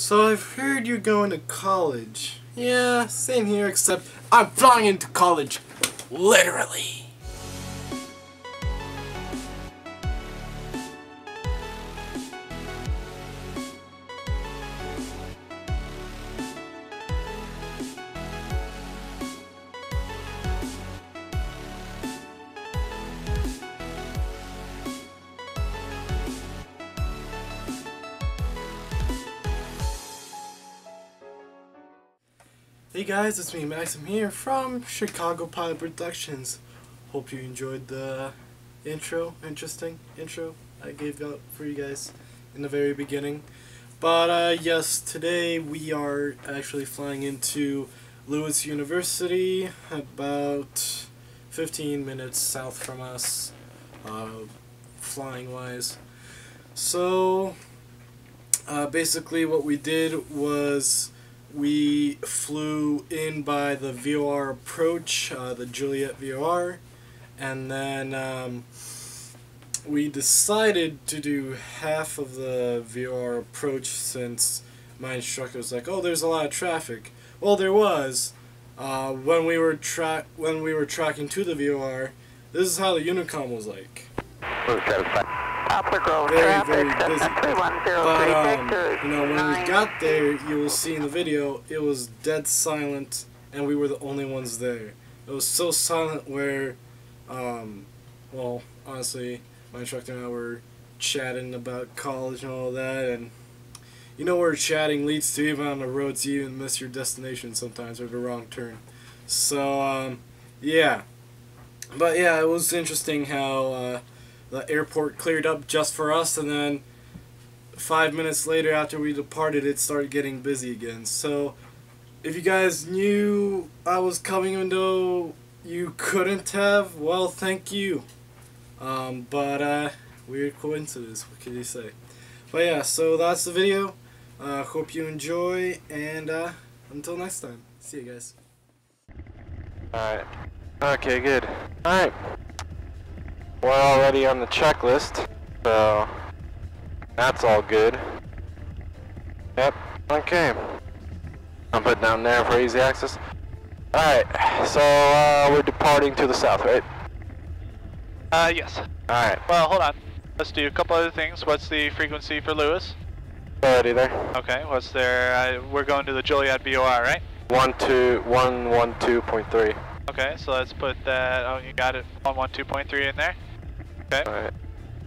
So I've heard you're going to college. Yeah, same here, except I'm flying into college. Literally. Hey guys, it's me Max. I'm here from Chicago Pilot Productions. Hope you enjoyed the interesting intro I gave out for you guys in the very beginning. But yes, today we are actually flying into Lewis University, about 15 minutes south from us, flying wise. So basically what we did was we flew in by the VOR Approach, the Juliet VOR, and then we decided to do half of the VOR Approach since my instructor was like, "Oh, there's a lot of traffic." Well, there was. When we were tracking to the VOR, this is how the Unicom was like. Very, very busy. But, you know, when we got there, you will see in the video, it was dead silent, and we were the only ones there. It was so silent where, well, honestly, my instructor and I were chatting about college and all that, and you know where chatting leads to, even on the roads, you even miss your destination sometimes, or the wrong turn. So, yeah. But yeah, it was interesting how, the airport cleared up just for us, and then 5 minutes later after we departed, it started getting busy again. So if you guys knew I was coming even though you couldn't have, well, thank you. But weird coincidence, what can you say? But yeah, so that's the video. Hope you enjoy, and until next time, see you guys. Alright. Okay, good. Alright. We're already on the checklist, so that's all good. Yep, okay. I'll put down there for easy access. Alright, so we're departing to the south, right? Yes. Alright. Well, hold on. Let's do a couple other things. What's the frequency for Lewis? Already there. Okay, what's their, we're going to the Juliet VOR, right? 112.3. Okay, so let's put that, oh, you got it, 112.3 in there. Okay. Alright.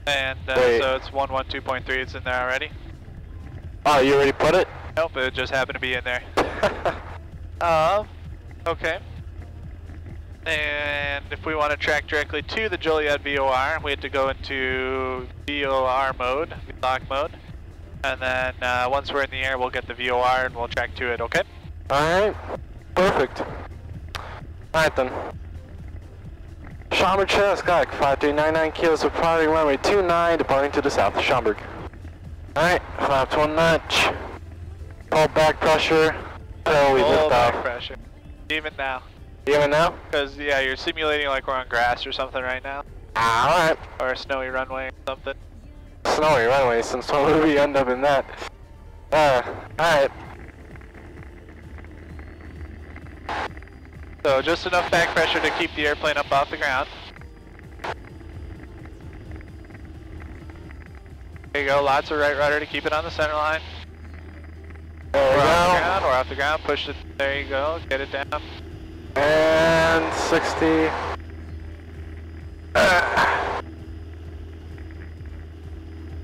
And so it's 112.3, it's in there already. Oh, you already put it? Nope, it just happened to be in there. Okay. And if we want to track directly to the Juliet VOR, we have to go into VOR mode, VLOC mode. And then once we're in the air, we'll get the VOR and we'll track to it, okay? Alright. Perfect. Alright then. Schaumburg Skyhawk 5399 kilos of departing runway 29, departing to the south of Schaumburg. Alright, 5 to 1 notch. Pull back pressure until we lift off. Back pressure. Even now. Even now? Because, yeah, you're simulating like we're on grass or something right now. Alright. Or a snowy runway or something. Snowy runway, since when would we end up in that? Alright. So just enough back pressure to keep the airplane up off the ground. There you go, lots of right rudder to keep it on the center line. There we go. Off the ground, or off the ground, push it, there you go, get it down. And 60.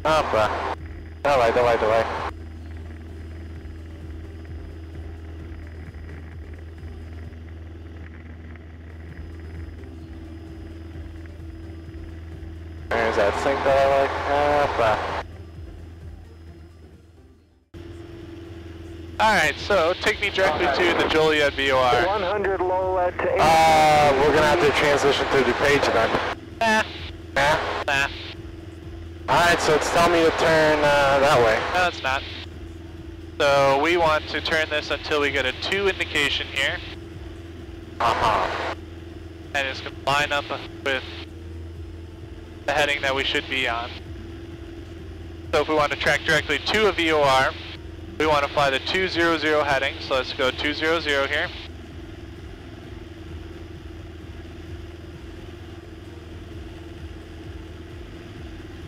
Opera. Delay. There's that sync that I like. Alright, so take me directly to the Juliet VOR. 100 low lead to 8. We're gonna have to transition through the page then. Nah. Alright, so it's telling me to turn that way. No, it's not. So we want to turn this until we get a 2 indication here. And it's going to line up with the heading that we should be on. So if we want to track directly to a VOR, We want to fly the 200 heading, so let's go 200 here.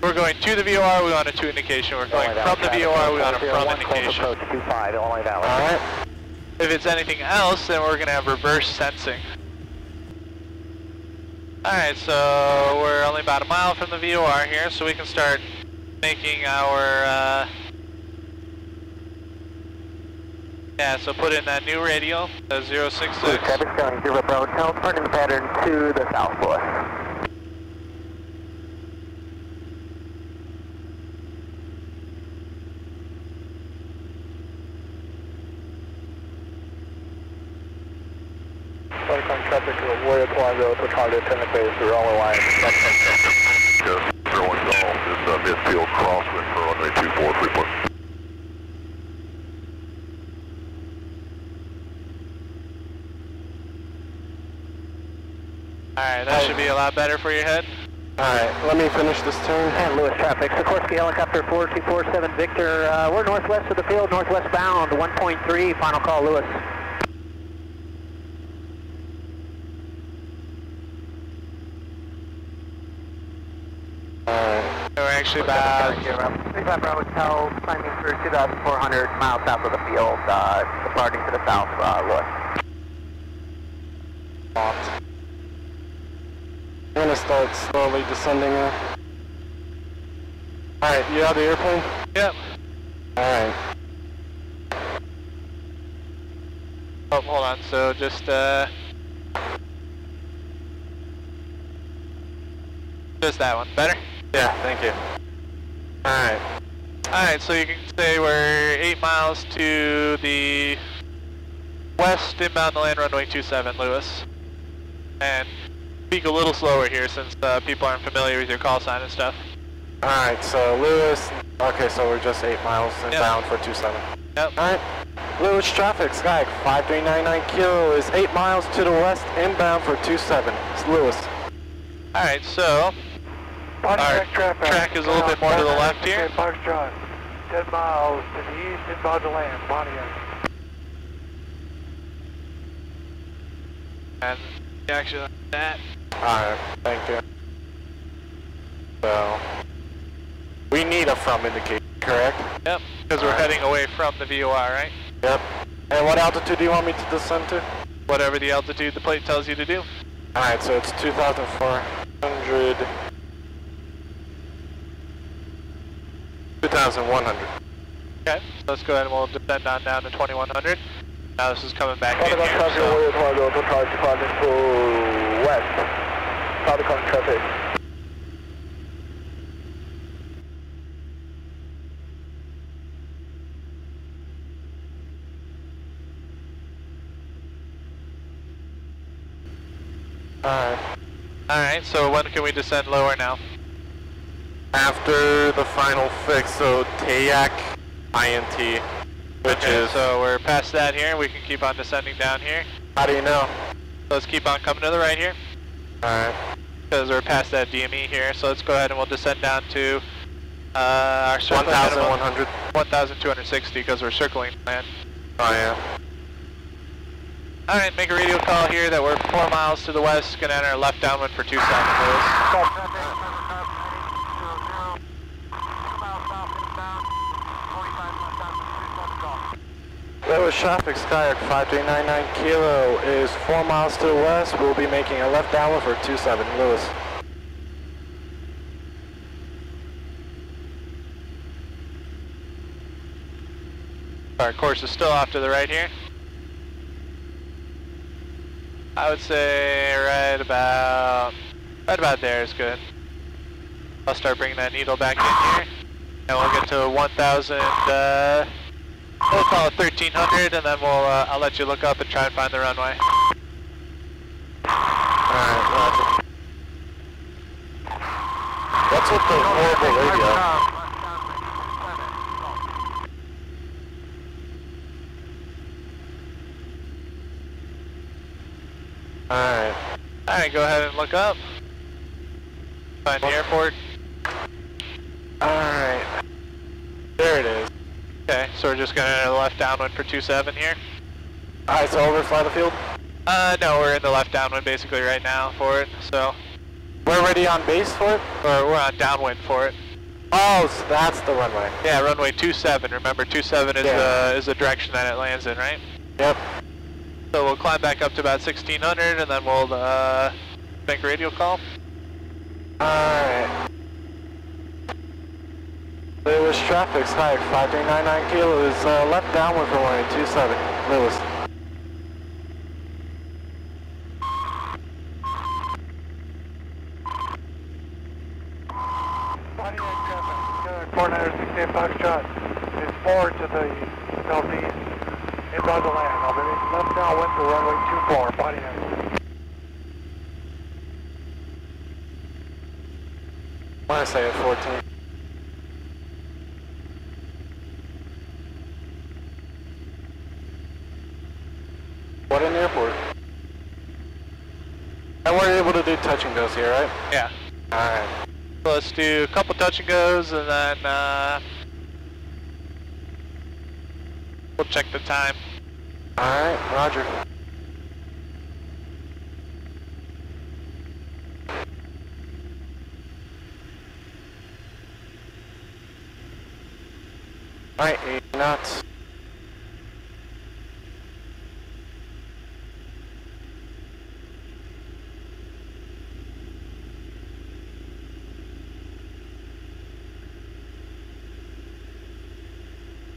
We're going to the VOR, we want a 2 indication. We're going from the VOR, we want a from indication. Alright. If it's anything else, then we're going to have reverse sensing. Alright, so we're only about a mile from the VOR here, so we can start making our, yeah, so put in that new radial, the 066. Traffic going 0 Bravo Hotel, turning pattern to the southwest. Traffic Warrior 20 to target 10 base, we're on the line. Yes, everyone go. This midfield crosswind for runway 24, 3 point. Alright, that should be a lot better for your head. Alright, let me finish this turn. And Lewis traffic, Sikorsky helicopter 4247 Victor, we're northwest of the field, northwest bound, 1.3, final call Lewis. We're actually about 35 Bravo Hotel, climbing through 2,400 miles south of the field, departing to the south, Lewis. I'm gonna start slowly descending now. Alright, you have the airplane? Yep. Alright. Oh, hold on, so just that one. Better? Yeah, thank you. Alright. Alright, so you can say we're 8 miles to the west, inbound to land runway 27, Lewis. And speak a little slower here since people aren't familiar with your call sign and stuff. Alright, so Lewis, okay, so we're just 8 miles inbound for 27. Yep. Alright, Lewis traffic, Sky 5399 Kilo is 8 miles to the west, inbound for 27. It's Lewis. Alright, so our track is a little bit more to the left here. Foxtrot, 10 miles to the east, inbound to land, Pontiac. And actually like that. Alright, thank you. So, we need a from indication, correct? Yep, because we're heading away from the VOR, right? Yep. And what altitude do you want me to descend to? Whatever the altitude the plate tells you to do. Alright, so it's 2,400... 2,100. Okay, so let's go ahead and we'll descend on down to 2,100. Now this is coming back in here, so... west. Southbound traffic. Alright, so when can we descend lower now? After the final fix, so TAC INT, which is... So we're past that here, we can keep on descending down here. How do you know? So let's keep on coming to the right here. Alright. Because we're past that DME here, so let's go ahead and we'll descend down to our circling 1,100. 1,260 because we're circling land. Oh yeah. Alright, make a radio call here that we're 4 miles to the west, gonna enter left downwind for 2 seconds. Lewis traffic, Skyark 5399 Kilo is 4 miles to the west. We'll be making a left downwind for 27, Lewis. Our course is still off to the right here. I would say right about there is good. I'll start bringing that needle back in here, and we'll get to 1,000. We'll call it 1,300, and then I'll let you look up and try and find the runway. Alright, roger. What's with the horrible radio? Alright. Alright, go ahead and look up. Find the airport. Alright. There it is. Okay, so we're just gonna left downwind for 27 here? Alright, so overfly the field? No, we're in the left downwind basically right now for it, so. We're already on base for it? Or we're on downwind for it. Oh, so that's the runway. Yeah, runway 27. Remember, 27 is the direction that it lands in, right? Yep. So we'll climb back up to about 1600 and then we'll make a radio call. Alright. Lewis traffic, sky 5399 kilo is left downwind for runway 27. Lewis. Pontiac traffic, 4968 Foxtrot is forward to the southeast, inbound to land. I'll be left downwind for runway 24, Pontiac. I want to say at 14. What an airport. And we're able to do touch and goes here, right? Yeah. Alright. So let's do a couple touch and goes and then we'll check the time. Alright, roger. Alright, 8 knots.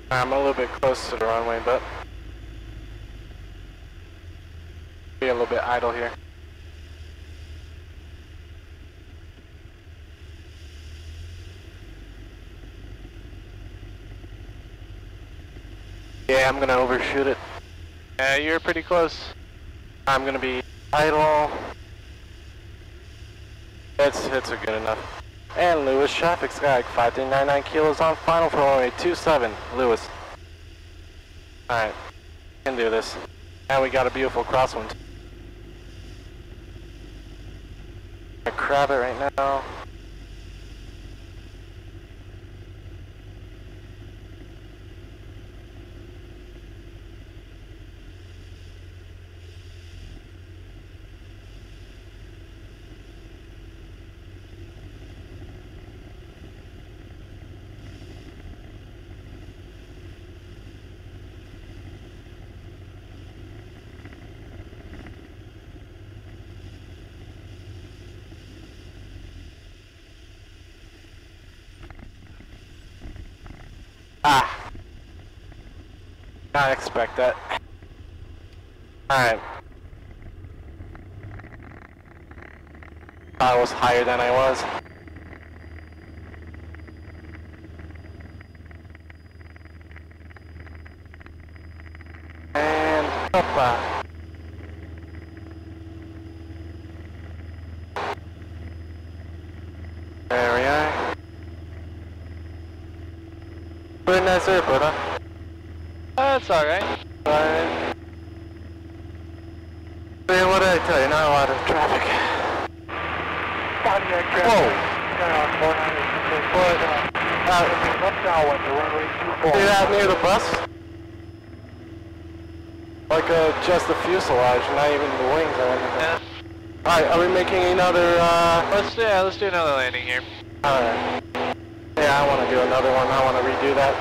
I'm a little bit close to the runway, but be a little bit idle here. Yeah, I'm gonna overshoot it. Yeah, you're pretty close. I'm gonna be idle. It's a good enough. And Lewis traffic, sky 5399 kilos on final for runway 27. Lewis. Alright, can do this. And we got a beautiful crosswind. I crab it right now. Ah! Not expect that. Alright. I was higher than I was. And hoppa. There we are. Pretty nice airport, huh? That's alright. Alright. Man, what did I tell you? Not a lot of traffic. Pontiac traffic. Whoa! 4964, left downwind to runway 24. See that near the bus? Like just the fuselage, not even the wings or anything. Yeah. Alright, are we making another, Let's do another landing here. Alright. Yeah, I want to do another one. I want to redo that.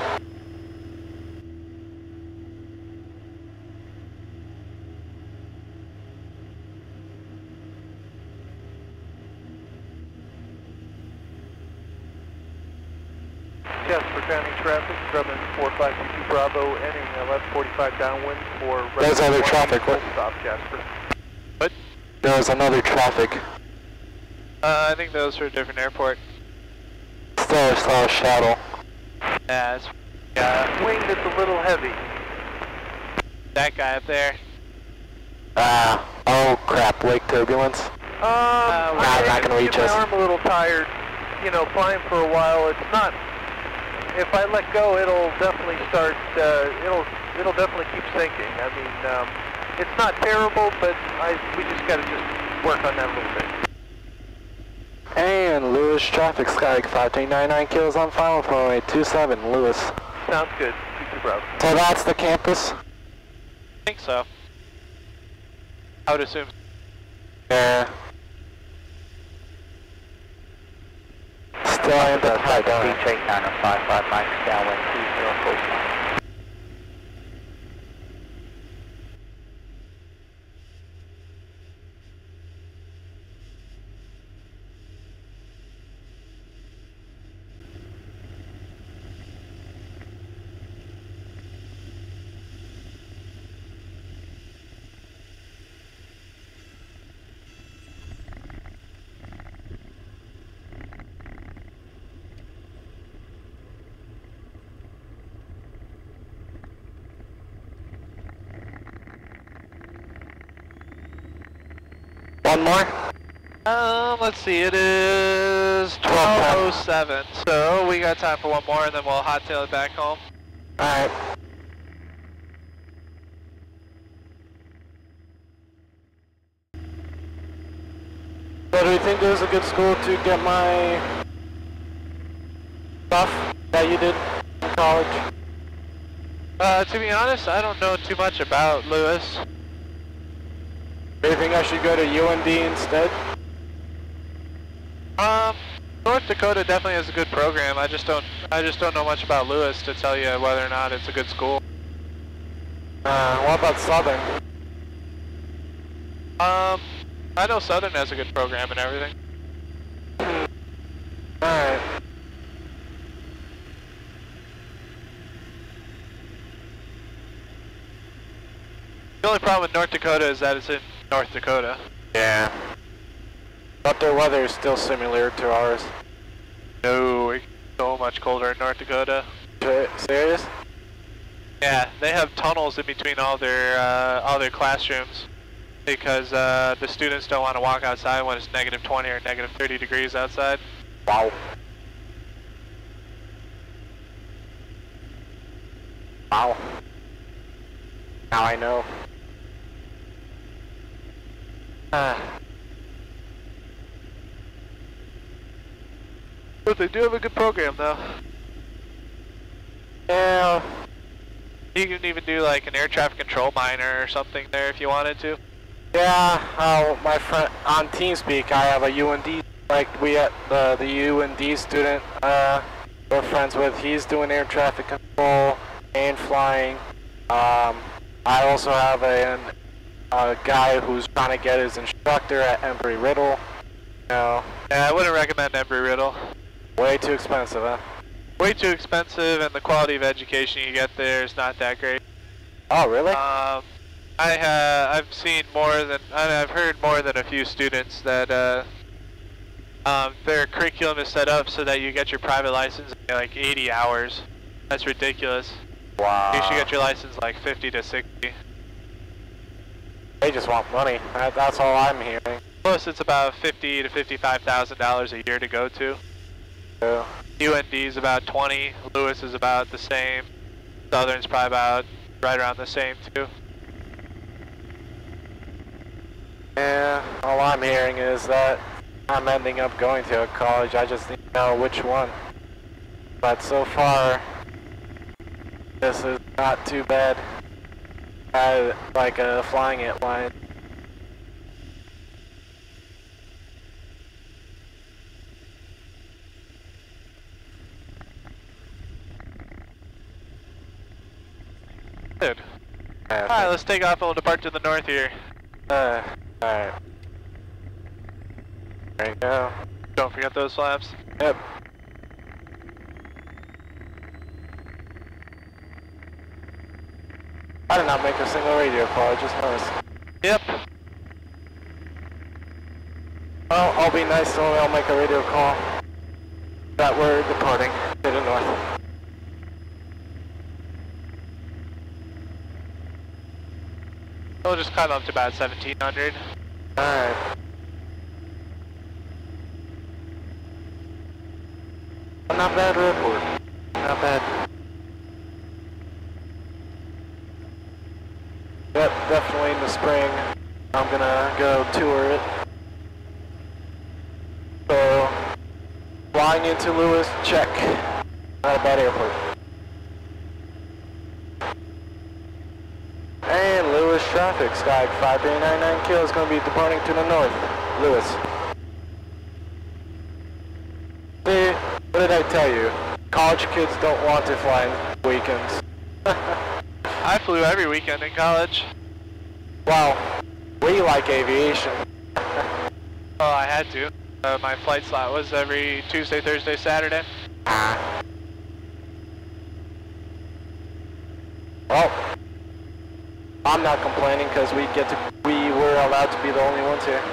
Jasper County traffic, Grumman 4522 Bravo, ending left 45 downwind for... There's other traffic. What? Stop, Jasper. What? There's another traffic. I think those are a different airport. Still saw a shuttle. Yeah, it's, Wing that's a little heavy. that guy up there. Oh crap, wake turbulence. I'm not gonna reach us. My arm a little tired. You know, flying for a while. It's not. If I let go, it'll definitely start. It'll definitely keep sinking. I mean, it's not terrible, but we just got to just work on that a little bit. And Lewis traffic, sky 5399 kilos on final for runway 27. Lewis. Sounds good. 22 Bravo. So that's the campus? I think so. I would assume. Yeah. Still in the high down. Beach 8955 Mike, downwind 2045. One more? Let's see, it is 12:07, so we got time for one more and then we'll hot tail it back home. Alright. So do you think it was a good school to get my stuff that you did in college? To be honest, I don't know too much about Lewis. Do you think I should go to UND instead? North Dakota definitely has a good program. I just don't know much about Lewis to tell you whether or not it's a good school. What about Southern? I know Southern has a good program and everything. Alright. The only problem with North Dakota is that it's in North Dakota. Yeah. But their weather is still similar to ours. No, it's so much colder in North Dakota. Serious? Yeah, they have tunnels in between all their classrooms because the students don't want to walk outside when it's negative 20 or negative 30 degrees outside. Wow. Wow. Now I know. But they do have a good program though. Yeah. You can even do like an air traffic control minor or something there if you wanted to. Yeah, my friend on TeamSpeak, I have a UND, like we at the UND student we're friends with. He's doing air traffic control and flying. I also have a guy who's trying to get his instructor at Embry-Riddle. You know, Yeah, I wouldn't recommend Embry-Riddle. way too expensive, huh? Way too expensive, and the quality of education you get there is not that great. Oh, really? I've seen more than, I've heard more than a few students that their curriculum is set up so that you get your private license in like 80 hours. That's ridiculous. Wow. You should get your license like 50 to 60. They just want money. That's all I'm hearing. Plus, it's about $50,000 to $55,000 a year to go to. Yeah. UND is about 20. Lewis is about the same. Southern's probably about right around the same too. Yeah, all I'm hearing is that I'm ending up going to a college. I just need to know which one. But so far, this is not too bad. Like flying it line. Good. Alright, let's take off and we'll depart to the north here. Alright. There you go. Don't forget those flaps. Yep. I did not make a single radio call, I just noticed. Yep. Well, I'll be nice to I'll make a radio call that we're departing to the north. We'll just climb up to about 1700. Alright. Not bad report. Not bad. Yep, definitely in the spring. I'm gonna go tour it. So, flying into Lewis, check. Not a bad airport. traffic. Sky 5399 Kilo is going to be departing to the north. Lewis. See, what did I tell you? College kids don't want to fly on weekends. I flew every weekend in college. Well, we like aviation. Oh, I had to. My flight slot was every Tuesday, Thursday, Saturday. Well, I'm not complaining because we were allowed to be the only ones here.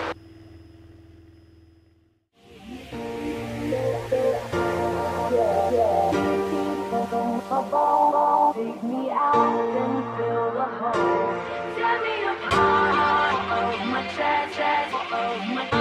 Take me out and fill the hole. Tear me apart of my chest, of my